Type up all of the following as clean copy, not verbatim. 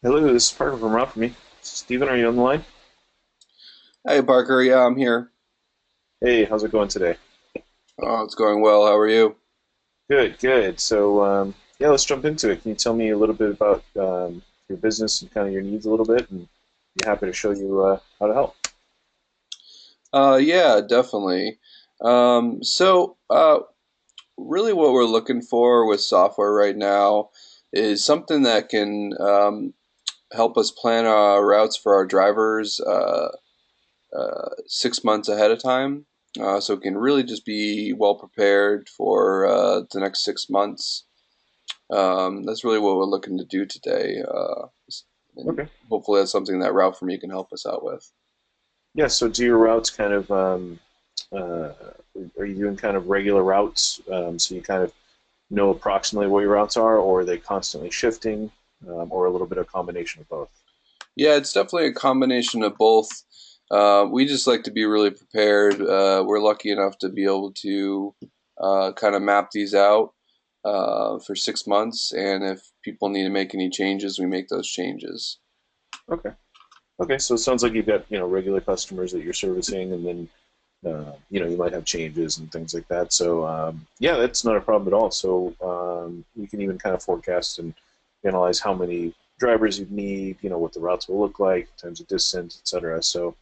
Hello, this is Parker from Rock.me. Steven, are you on the line? Hey Parker, yeah, I'm here. Hey, how's it going today? Oh, it's going well. How are you? Good, good. So, yeah, let's jump into it. Can you tell me a little bit about your business and kind of your needs a little bit, and be happy to show you how to help. Yeah, definitely. Really, what we're looking for with software right now is something that can help us plan our routes for our drivers 6 months ahead of time, so we can really just be well prepared for the next 6 months. That's really what we're looking to do today, and Okay. hopefully that's something that Route for Me can help us out with. Yeah, so do your routes kind of, uh, are you doing kind of regular routes, so you kind of know approximately what your routes are, or are they constantly shifting, or a little bit of combination of both? Yeah, it's definitely a combination of both. We just like to be really prepared. We're lucky enough to be able to kind of map these out for 6 months, and if people need to make any changes, we make those changes. Okay. Okay, so it sounds like you've got, regular customers that you're servicing, and then you might have changes and things like that. So yeah, that's not a problem at all. So you can even kind of forecast and analyze how many drivers you need, what the routes will look like, times of distance, etc. So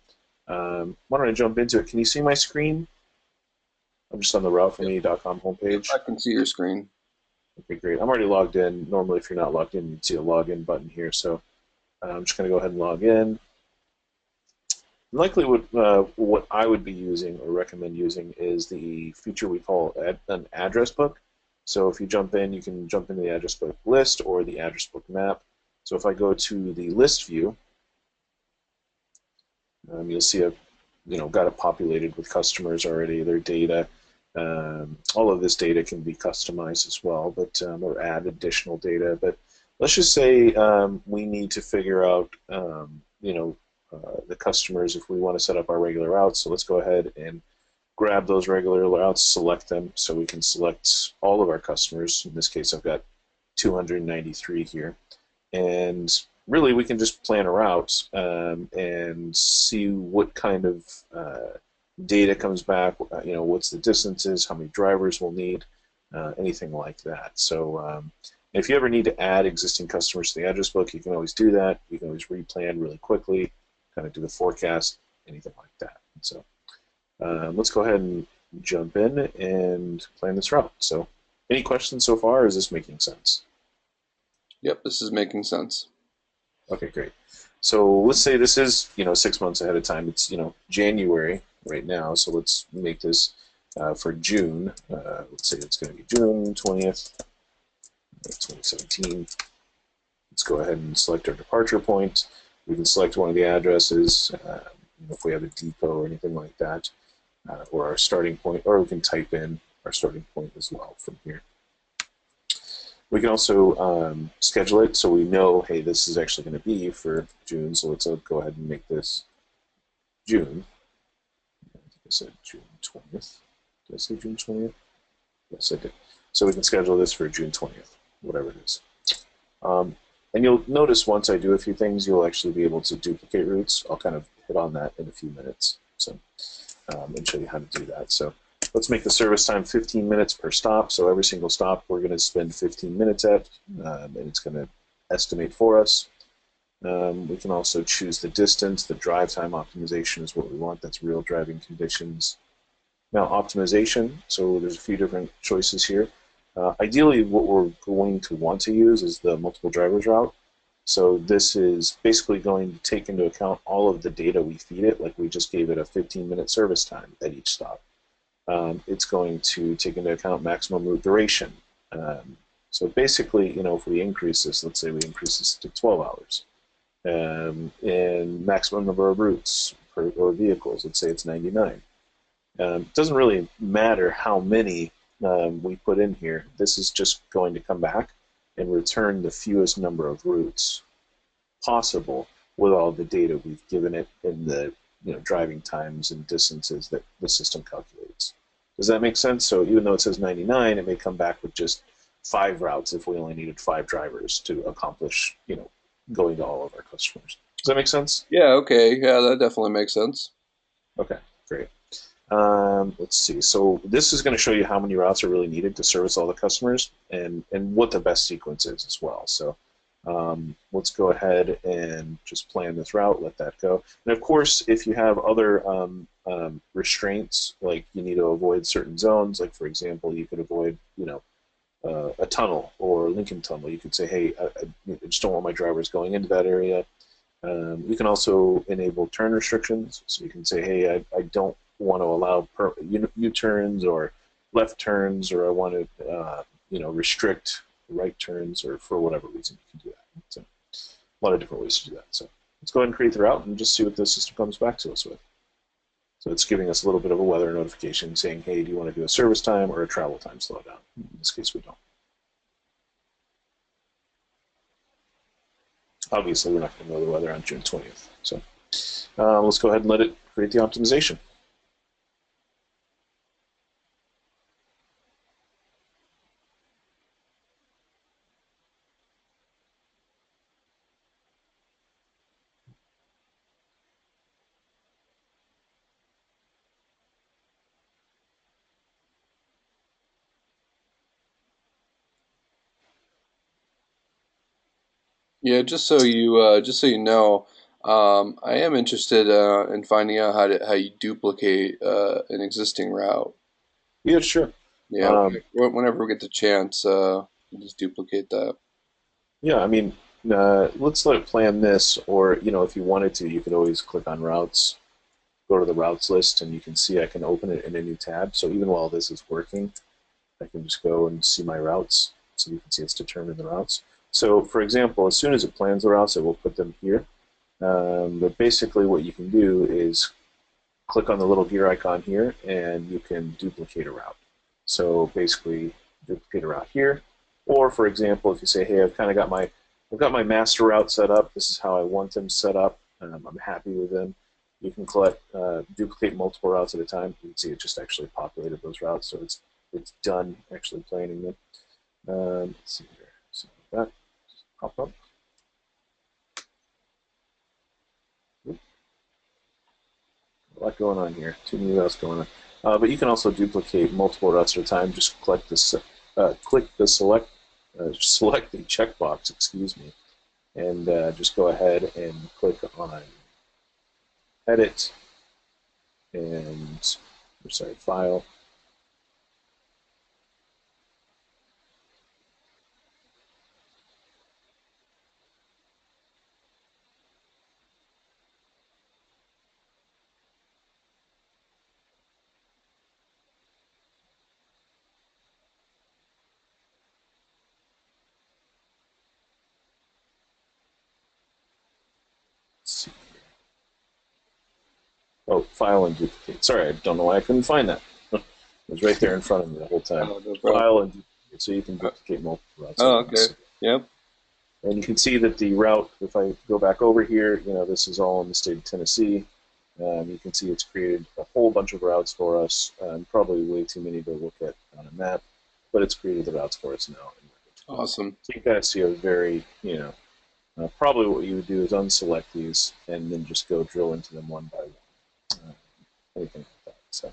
why don't I jump into it? Can you see my screen? I'm just on the Yep, routeforme.com yep, homepage. I can see your screen. Okay, great. I'm already logged in. Normally, if you're not logged in, you'd see a login button here. So I'm just going to go ahead and log in. Likely, what I would be using or recommend using is the feature we call an address book. So if you jump in, you can jump into the address book list or the address book map. So if I go to the list view, you'll see I've got it populated with customers already, their data. All of this data can be customized as well, but or add additional data. But let's just say we need to figure out, the customers if we want to set up our regular routes. So let's go ahead and grab those regular routes, select them, so we can select all of our customers. In this case, I've got 293 here, and really we can just plan a route and see what kind of data comes back. What's the distances, how many drivers we'll need, anything like that. So if you ever need to add existing customers to the address book, you can always do that. You can always replan really quickly, kind of do the forecast, anything like that. So let's go ahead and jump in and plan this route. So any questions so far, or is this making sense? Yep, this is making sense. Okay, great. So let's say this is, 6 months ahead of time. It's, January right now. So let's make this for June. Let's say it's going to be June 20th, 2017. Let's go ahead and select our departure point. We can select one of the addresses, if we have a depot or anything like that, or our starting point, or we can type in our starting point as well from here. We can also schedule it so we know, hey, this is actually going to be for June. So let's go ahead and make this June. I think I said June 20th. Did I say June 20th? Yes, I did. So we can schedule this for June 20th, whatever it is. Um, and you'll notice once I do a few things, you'll actually be able to duplicate routes. I'll kind of hit on that in a few minutes. So and show you how to do that. So let's make the service time 15 minutes per stop. So every single stop we're going to spend 15 minutes at, and it's going to estimate for us. We can also choose the distance. The drive time optimization is what we want. That's real driving conditions. Now optimization, so there's a few different choices here. Ideally, what we're going to want to use is the multiple drivers route. So this is basically going to take into account all of the data we feed it, like we just gave it a 15-minute service time at each stop. It's going to take into account maximum route duration. So basically, if we increase this, let's say we increase this to 12 hours, and maximum number of routes or vehicles, let's say it's 99. It doesn't really matter how many we put in here. This is just going to come back and return the fewest number of routes possible with all the data we've given it in the driving times and distances that the system calculates. Does that make sense? So even though it says 99, it may come back with just 5 routes if we only needed 5 drivers to accomplish going to all of our customers. Does that make sense? Yeah, okay. Yeah, that definitely makes sense. Okay, great. Let's see. So this is going to show you how many routes are really needed to service all the customers and what the best sequence is as well. So let's go ahead and just plan this route, let that go. And of course, if you have other restraints, like you need to avoid certain zones, like for example, you could avoid, a tunnel or Lincoln Tunnel. You could say, hey, I just don't want my drivers going into that area. You can also enable turn restrictions. So you can say, hey, I don't want to allow U-turns or left turns, or I want to, restrict right turns, or for whatever reason you can do that. So a lot of different ways to do that. So let's go ahead and create the route and just see what the system comes back to us with. So it's giving us a little bit of a weather notification saying, hey, do you want to do a service time or a travel time slowdown? In this case, we don't. Obviously, we're not going to know the weather on June 20th. So let's go ahead and let it create the optimization. Yeah, just so you know, I am interested in finding out how you duplicate an existing route. Yeah, sure. Yeah, Um, whenever we get the chance, just duplicate that. yeah, I mean, let's let it plan this, or if you wanted to, you could always click on routes, go to the routes list, and you can see I can open it in a new tab. So even while this is working, I can just go and see my routes. So you can see it's determined the routes. So for example, as soon as it plans the routes, it will put them here. But basically what you can do is click on the little gear icon here, and you can duplicate a route. So basically, duplicate a route here. Or for example, if you say, hey, I've got my master route set up. This is how I want them set up. I'm happy with them. You can duplicate multiple routes at a time. You can see it just actually populated those routes, so it's done actually planning them. Let's see here. So that pop up. A lot going on here. Too many routes going on. But you can also duplicate multiple routes at a time. Just click the select the checkbox, excuse me, and just go ahead and click on edit and sorry, file. Let's see. Oh, file and duplicate. Sorry, I don't know why I couldn't find that. It was right there in front of me the whole time. Oh, no problem. File and duplicate, so you can duplicate multiple routes Oh, at okay. once. Yep. And you can see that the route, if I go back over here, this is all in the state of Tennessee. You can see it's created a whole bunch of routes for us, probably way too many to look at on a map, but it's created the routes for us now. Awesome. So you guys see a very, probably what you would do is unselect these and then just go drill into them one by one. Anything like that. So,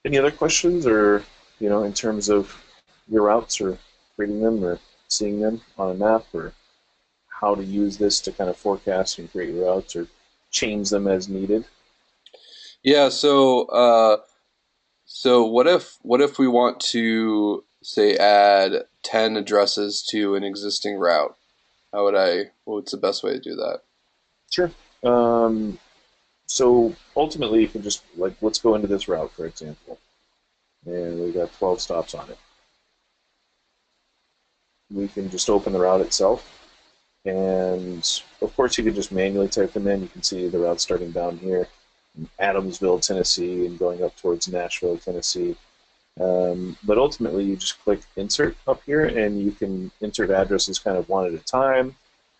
any other questions, or in terms of your routes, or creating them, or seeing them on a map, or how to use this to kind of forecast and create your routes, or change them as needed? Yeah. So what if we want to say add 10 addresses to an existing route? What's the best way to do that? Sure. Um, so ultimately, you can just let's go into this route, for example, and we've got 12 stops on it. We can just open the route itself, and of course, you can just manually type them in. You can see the route starting down here in Adamsville, Tennessee, and going up towards Nashville, Tennessee. But ultimately, you just click insert up here, and you can insert addresses kind of one at a time.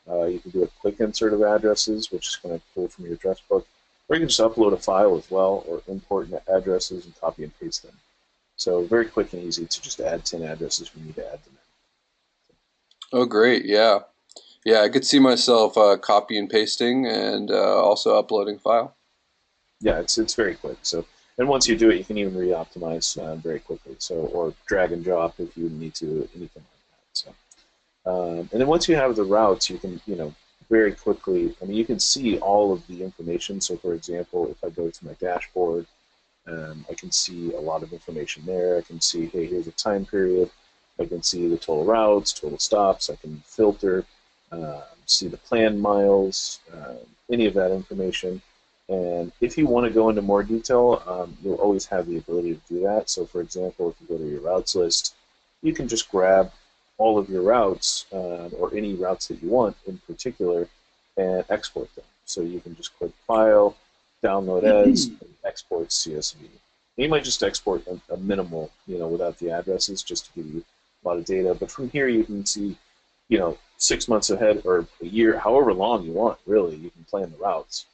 You can do a quick insert of addresses, which is going to pull from your address book, or you can just upload a file as well, or import addresses and copy and paste them. So very quick and easy to just add 10 addresses when you need to add them in. Oh, great. Yeah. Yeah, I could see myself copy and pasting and also uploading file. Yeah, it's very quick. So, and once you do it, you can even re-optimize very quickly. So, or drag and drop if you need to, anything like that. So, and then once you have the routes, you can, very quickly. I mean, you can see all of the information. So, for example, if I go to my dashboard, I can see a lot of information there. I can see, hey, here's a time period. I can see the total routes, total stops. I can filter, see the planned miles, any of that information. And if you want to go into more detail, you'll always have the ability to do that. So, for example, if you go to your routes list, you can just grab all of your routes or any routes that you want in particular and export them. So you can just click File, Download As, and Export CSV. And you might just export a minimal, without the addresses, just to give you a lot of data. But from here, you can see, 6 months ahead or a year, however long you want, really, you can plan the routes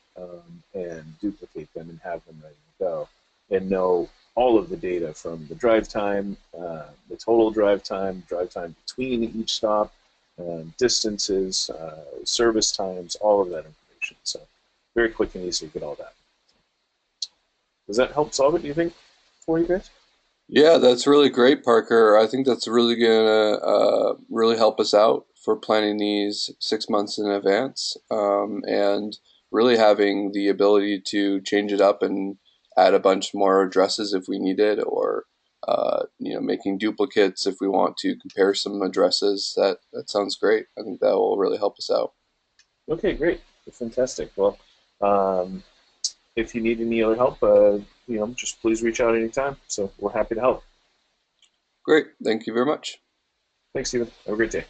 and duplicate them and have them ready to go and know all of the data from the drive time, the total drive time between each stop, distances, service times, all of that information. So very quick and easy to get all that. Does that help solve it, do you think, for you guys? Yeah, that's really great, Parker. I think that's really gonna really help us out for planning these 6 months in advance, and really having the ability to change it up and add a bunch more addresses if we need it, or making duplicates if we want to compare some addresses. That sounds great. I think that will really help us out. Okay, great. Fantastic. Well, um, if you need any other help, just please reach out anytime. So we're happy to help. Great. Thank you very much. Thanks, Stephen. Have a great day.